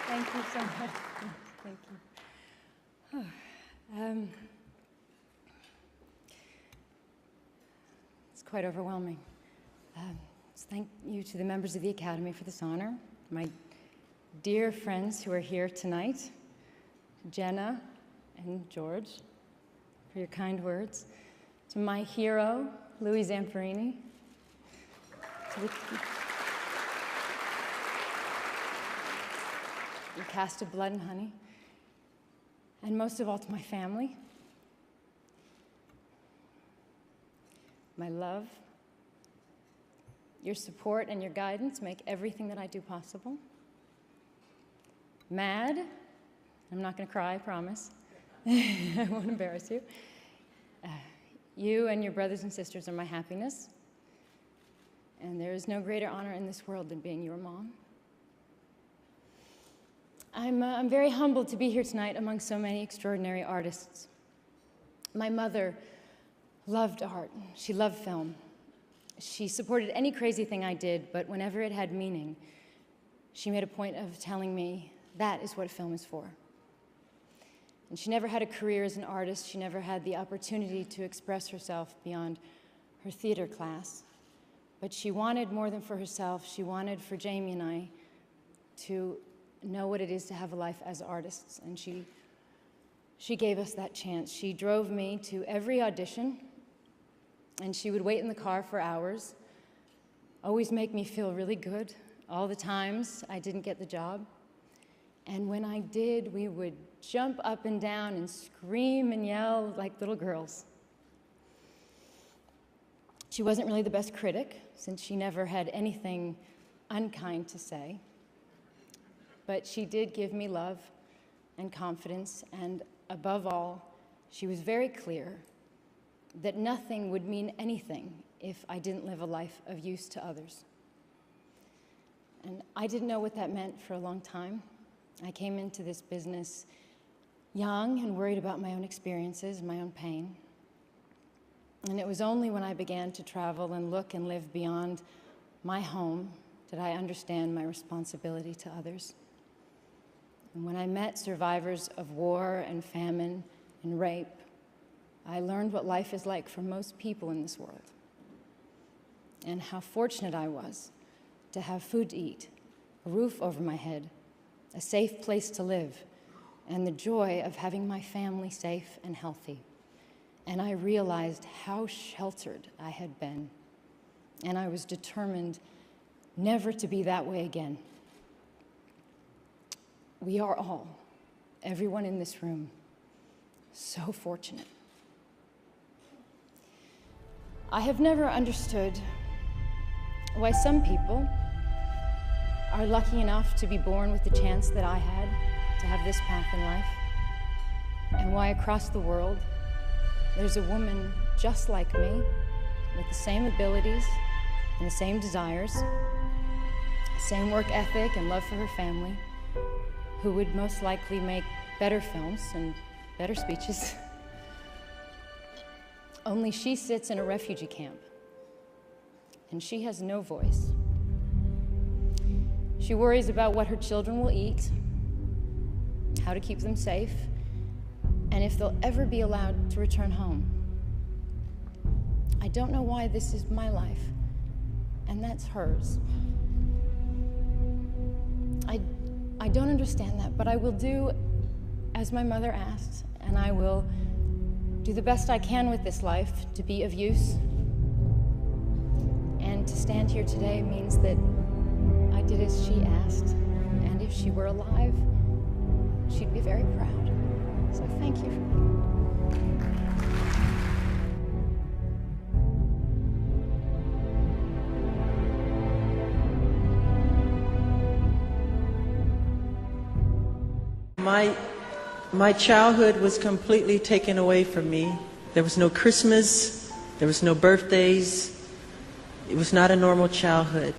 Thank you so much. Thank you. It's quite overwhelming. Thank you to the members of the Academy for this honor, my dear friends who are here tonight, Jenna and George, for your kind words, to my hero, Louis Zamperini, to the cast of Blood and Honey, and most of all to my family, my love. Your support and your guidance make everything that I do possible. Mad, I'm not going to cry, I promise. I won't embarrass you. You and your brothers and sisters are my happiness, and there is no greater honor in this world than being your mom. I'm very humbled to be here tonight among so many extraordinary artists. My mother loved art. She loved film. She supported any crazy thing I did, but whenever it had meaning, she made a point of telling me that is what film is for. And she never had a career as an artist. She never had the opportunity to express herself beyond her theater class. But she wanted more than for herself. She wanted for Jamie and I to know what it is to have a life as artists. And she gave us that chance. She drove me to every audition, and she would wait in the car for hours, always make me feel really good all the times I didn't get the job. And when I did, we would jump up and down and scream and yell like little girls. She wasn't really the best critic, since she never had anything unkind to say. But she did give me love and confidence, and above all, she was very clear that nothing would mean anything if I didn't live a life of use to others. And I didn't know what that meant for a long time. I came into this business young and worried about my own experiences and my own pain. And it was only when I began to travel and look and live beyond my home did I understand my responsibility to others. And when I met survivors of war and famine and rape, I learned what life is like for most people in this world, and how fortunate I was to have food to eat, a roof over my head, a safe place to live, and the joy of having my family safe and healthy. And I realized how sheltered I had been, and I was determined never to be that way again. We are all, everyone in this room, so fortunate. I have never understood why some people are lucky enough to be born with the chance that I had to have this path in life, and why across the world there's a woman just like me with the same abilities and the same desires, the same work ethic and love for her family, who would most likely make better films and better speeches. Only she sits in a refugee camp, and she has no voice. She worries about what her children will eat, how to keep them safe, and if they'll ever be allowed to return home. I don't know why this is my life, and that's hers. I don't understand that, but I will do as my mother asked, and I will do the best I can with this life to be of use. And to stand here today means that I did as she asked, and if she were alive, she'd be very proud. So thank you. My childhood was completely taken away from me. There was no Christmas, there was no birthdays. It was not a normal childhood.